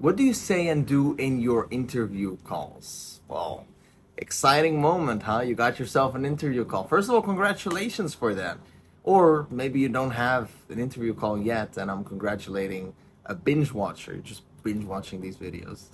What do you say and do in your interview calls? Well, exciting moment, huh? You got yourself an interview call. First of all, congratulations for that. Or maybe you don't have an interview call yet, and I'm congratulating a binge watcher. You're just binge watching these videos.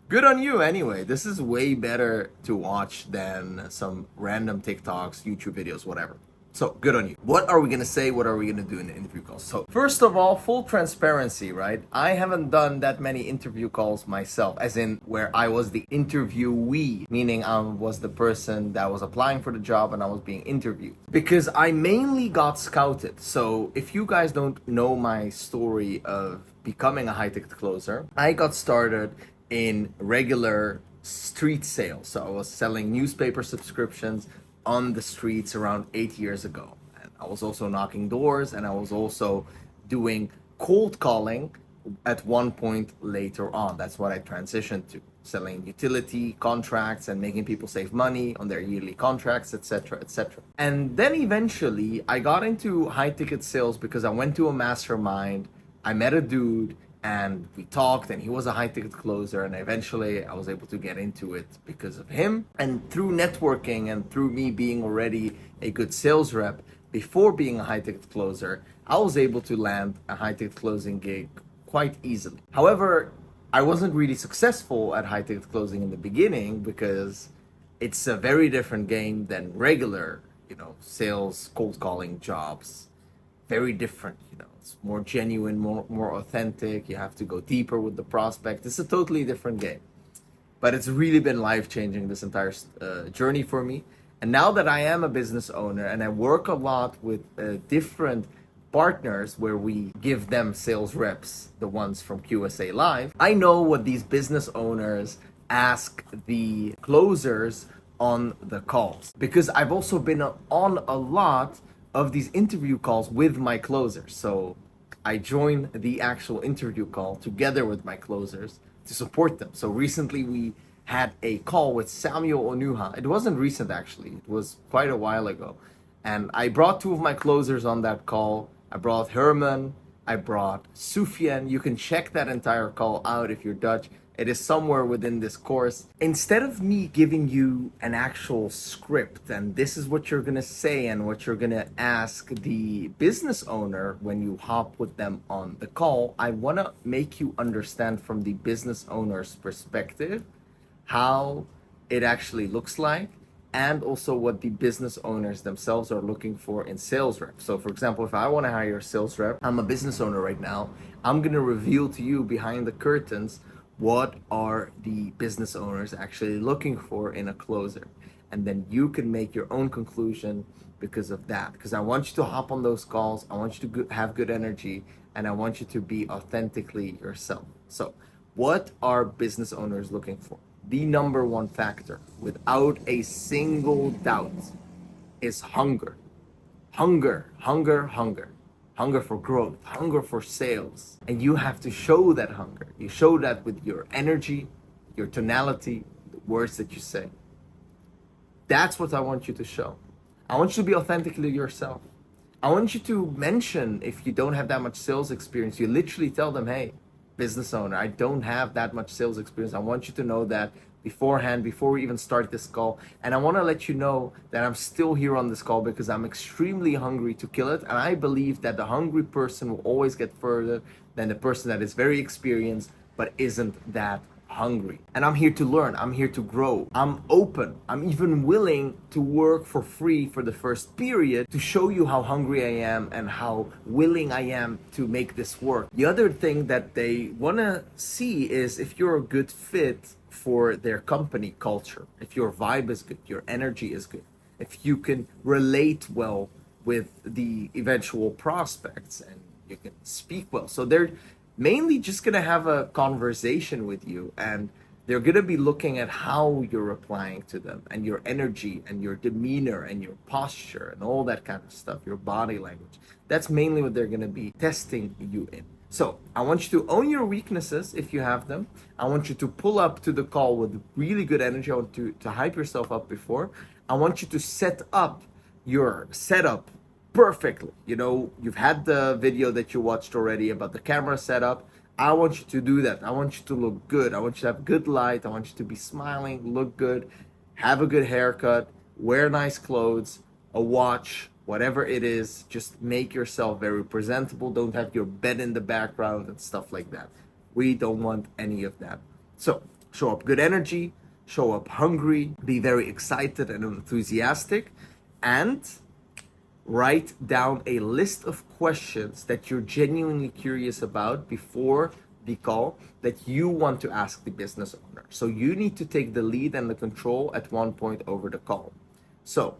Good on you, anyway. This is way better to watch than some random TikToks, YouTube videos, whatever. So good on you. What are we gonna say? What are we gonna do in the interview calls? So first of all, full transparency, right? I haven't done that many interview calls myself, as in where I was the interviewee, meaning I was the person that was applying for the job and I was being interviewed. Because I mainly got scouted. So if you guys don't know my story of becoming a high-ticket closer, I got started in regular street sales. So I was selling newspaper subscriptions on the streets around 8 years ago. And I was also knocking doors, and I was also doing cold calling at one point later on. That's what I transitioned to, selling utility contracts and making people save money on their yearly contracts, etc., etc. And then eventually I got into high ticket sales because I went to a mastermind. I met a dude and we talked, and he was a high ticket closer, and eventually I was able to get into it because of him. And through networking and through me being already a good sales rep before being a high ticket closer, I was able to land a high ticket closing gig quite easily. However, I wasn't really successful at high ticket closing in the beginning because it's a very different game than regular, sales cold calling jobs. Very different, it's more genuine, more authentic. You have to go deeper with the prospect. It's a totally different game, but it's really been life-changing, this entire journey for me. And now that I am a business owner and I work a lot with different partners where we give them sales reps, the ones from QSA Live, I know what these business owners ask the closers on the calls, because I've also been on a lot of these interview calls with my closers. So I join the actual interview call together with my closers to support them. So recently we had a call with Samuel Onuha. It wasn't recent, actually. It was quite a while ago. And I brought two of my closers on that call. I brought Herman, I brought Sufyan. You can check that entire call out if you're Dutch. It is somewhere within this course. Instead of me giving you an actual script and this is what you're gonna say and what you're gonna ask the business owner when you hop with them on the call, I wanna make you understand from the business owner's perspective how it actually looks like, and also what the business owners themselves are looking for in sales reps. So for example, if I want to hire a sales rep, I'm a business owner right now, I'm going to reveal to you behind the curtains what are the business owners actually looking for in a closer. And then you can make your own conclusion because of that. Because I want you to hop on those calls, I want you to have good energy, and I want you to be authentically yourself. So what are business owners looking for? The number one factor, without a single doubt, is hunger. Hunger, hunger, hunger. Hunger for growth, hunger for sales. And you have to show that hunger. You show that with your energy, your tonality, the words that you say. That's what I want you to show. I want you to be authentically yourself. I want you to mention, if you don't have that much sales experience, you literally tell them, hey, business owner, I don't have that much sales experience. I want you to know that beforehand, before we even start this call. And I want to let you know that I'm still here on this call because I'm extremely hungry to kill it. And I believe that the hungry person will always get further than the person that is very experienced but isn't that hungry. And I'm here to learn. I'm here to grow. I'm open. I'm even willing to work for free for the first period to show you how hungry I am and how willing I am to make this work. The other thing that they want to see is if you're a good fit for their company culture, if your vibe is good, your energy is good, if you can relate well with the eventual prospects and you can speak well. So they're mainly just going to have a conversation with you, and they're going to be looking at how you're replying to them and your energy and your demeanor and your posture and all that kind of stuff, your body language. That's mainly what they're going to be testing you in. So I want you to own your weaknesses if you have them. I want you to pull up to the call with really good energy. I want you to hype yourself up before. I want you to set up your setup perfectly. You've had the video that you watched already about the camera setup. I want you to do that. I want you to look good. I want you to have good light. I want you to be smiling, look good, have a good haircut, wear nice clothes, a watch, whatever it is. Just make yourself very presentable. Don't have your bed in the background and stuff like that. We don't want any of that. So show up good energy, show up hungry, be very excited and enthusiastic, and write down a list of questions that you're genuinely curious about before the call that you want to ask the business owner. So you need to take the lead and the control at one point over the call. So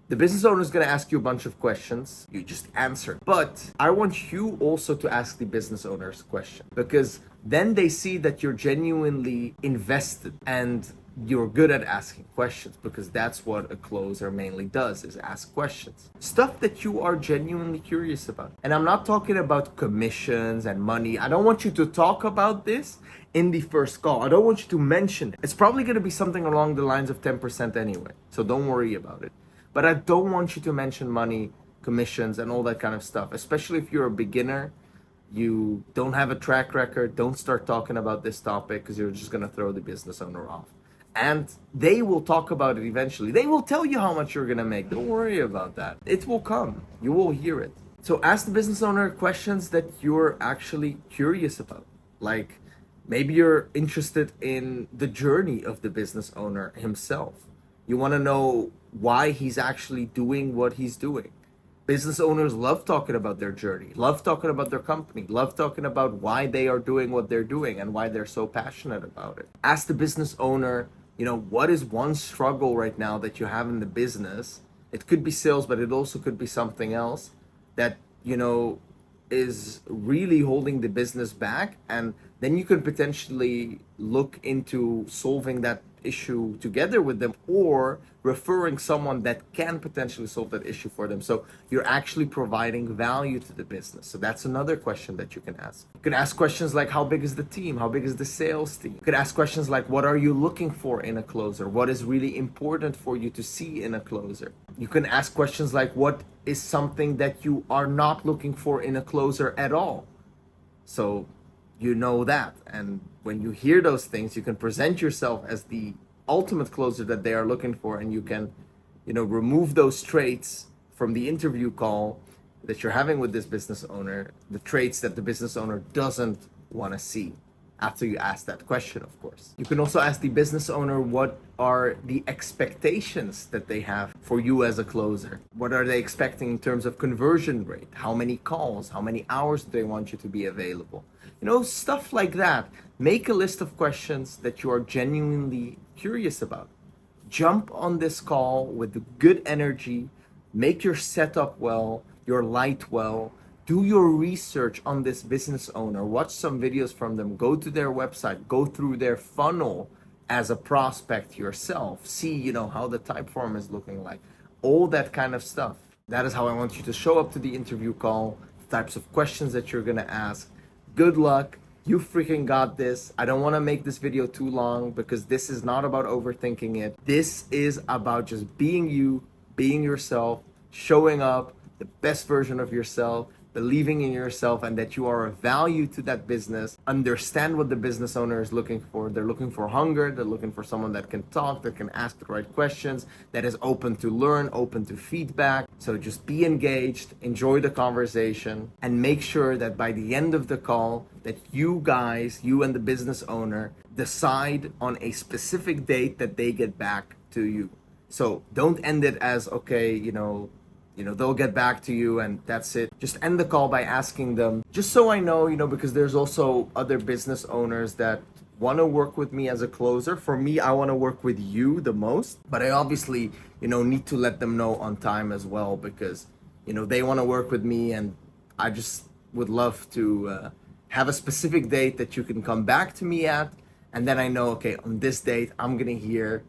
the business owner is going to ask you a bunch of questions. You just answer. But I want you also to ask the business owner's question, because then they see that you're genuinely invested and you're good at asking questions, because that's what a closer mainly does, is ask questions. Stuff that you are genuinely curious about. And I'm not talking about commissions and money. I don't want you to talk about this in the first call. I don't want you to mention it. It's probably going to be something along the lines of 10% anyway. So don't worry about it. But I don't want you to mention money, commissions, and all that kind of stuff, especially if you're a beginner. You don't have a track record. Don't start talking about this topic, because you're just going to throw the business owner off. And they will talk about it eventually. They will tell you how much you're going to make. Don't worry about that. It will come. You will hear it. So ask the business owner questions that you're actually curious about. Like, maybe you're interested in the journey of the business owner himself. You want to know why he's actually doing what he's doing. Business owners love talking about their journey, love talking about their company, love talking about why they are doing what they're doing and why they're so passionate about it. Ask the business owner, what is one struggle right now that you have in the business? It could be sales, but it also could be something else that, is really holding the business back. And then you could potentially look into solving that issue together with them, or referring someone that can potentially solve that issue for them. So you're actually providing value to the business. So that's another question that you can ask. You can ask questions like, how big is the team? How big is the sales team? You could ask questions like, what are you looking for in a closer? What is really important for you to see in a closer? You can ask questions like, what is something that you are not looking for in a closer at all? So you know that. And when you hear those things, you can present yourself as the ultimate closer that they are looking for, and you can, remove those traits from the interview call that you're having with this business owner, the traits that the business owner doesn't want to see after you ask that question, of course. You can also ask the business owner, what are the expectations that they have for you as a closer? What are they expecting in terms of conversion rate? How many calls? How many hours do they want you to be available? Stuff like that. Make a list of questions that you are genuinely curious about. Jump on this call with good energy. Make your setup well, your light well. Do your research on this business owner. Watch some videos from them. Go to their website. Go through their funnel as a prospect yourself. See, how the type form is looking like. All that kind of stuff. That is how I want you to show up to the interview call. The types of questions that you're going to ask. Good luck. You freaking got this. I don't want to make this video too long, because this is not about overthinking it. This is about just being you, being yourself, showing up, the best version of yourself, believing in yourself, and that you are of value to that business. Understand what the business owner is looking for. They're looking for hunger. They're looking for someone that can talk, that can ask the right questions, that is open to learn, open to feedback. So just be engaged, enjoy the conversation, and make sure that by the end of the call, that you guys, you and the business owner, decide on a specific date that they get back to you. So don't end it as, okay, they'll get back to you and that's it. Just end the call by asking them, just so I know, because there's also other business owners that want to work with me as a closer. For me, I want to work with you the most, but I obviously, need to let them know on time as well, because, they want to work with me, and I just would love to have a specific date that you can come back to me at. And then I know, okay, on this date, I'm going to hear,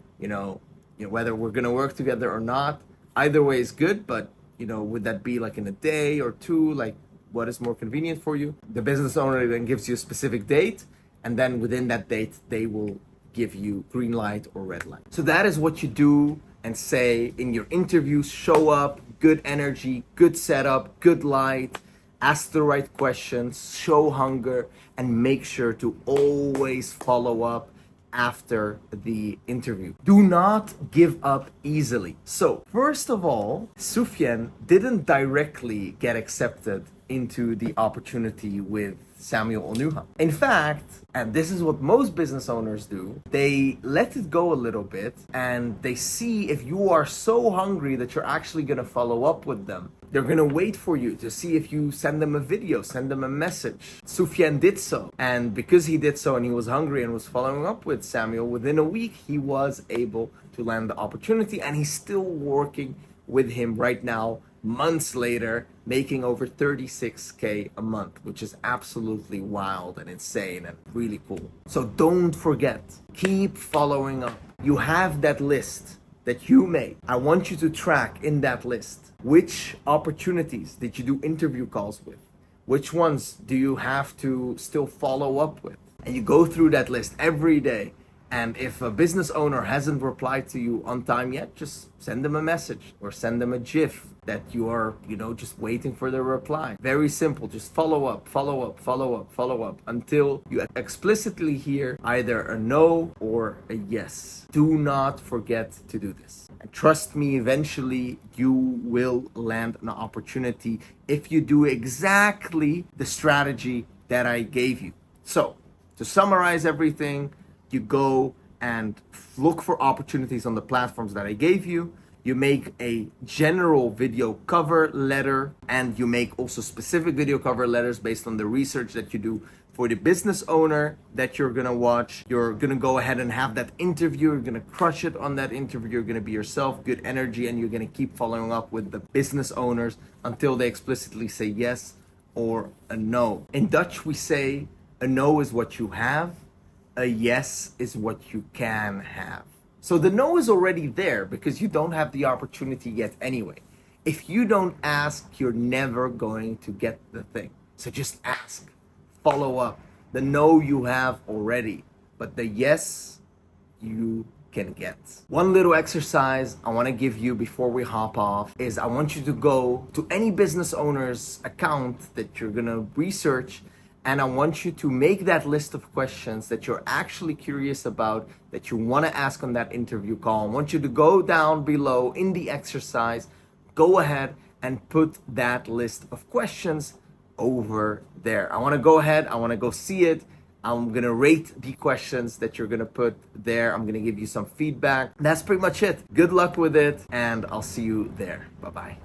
whether we're going to work together or not. Either way is good, but would that be like in a day or two? Like, what is more convenient for you? The business owner then gives you a specific date, and then within that date, they will give you green light or red light. So that is what you do and say in your interviews. Show up, good energy, good setup, good light, ask the right questions, show hunger, and make sure to always follow up after the interview. Do not give up easily. So, first of all, Sufyan didn't directly get accepted into the opportunity with Samuel Onuha. In fact, and this is what most business owners do, they let it go a little bit and they see if you are so hungry that you're actually going to follow up with them. They're going to wait for you to see if you send them a video, send them a message. Sufyan did so. And because he did so and he was hungry and was following up with Samuel, within a week, he was able to land the opportunity, and he's still working with him right now, months later, making over 36K a month, which is absolutely wild and insane and really cool. So don't forget, keep following up. You have that list that you made. I want you to track in that list which opportunities did you do interview calls with, which ones do you have to still follow up with, and you go through that list every day. And if a business owner hasn't replied to you on time yet, just send them a message or send them a GIF that you are, just waiting for their reply. Very simple. Just follow up, follow up, follow up, follow up until you explicitly hear either a no or a yes. Do not forget to do this. And trust me, eventually you will land an opportunity if you do exactly the strategy that I gave you. So, to summarize everything, you go and look for opportunities on the platforms that I gave you. You make a general video cover letter, and you make also specific video cover letters based on the research that you do for the business owner that you're gonna watch. You're gonna go ahead and have that interview. You're gonna crush it on that interview. You're gonna be yourself, good energy, and you're gonna keep following up with the business owners until they explicitly say yes or a no. In Dutch, we say a no is what you have, a yes is what you can have. So the no is already there because you don't have the opportunity yet anyway. If you don't ask, you're never going to get the thing. So just ask, follow up. The no you have already, but the yes you can get. One little exercise I want to give you before we hop off is I want you to go to any business owner's account that you're gonna research, and I want you to make that list of questions that you're actually curious about, that you want to ask on that interview call. I want you to go down below in the exercise, go ahead and put that list of questions over there. I want to go ahead, I want to go see it. I'm going to rate the questions that you're going to put there. I'm going to give you some feedback. That's pretty much it. Good luck with it, and I'll see you there. Bye-bye.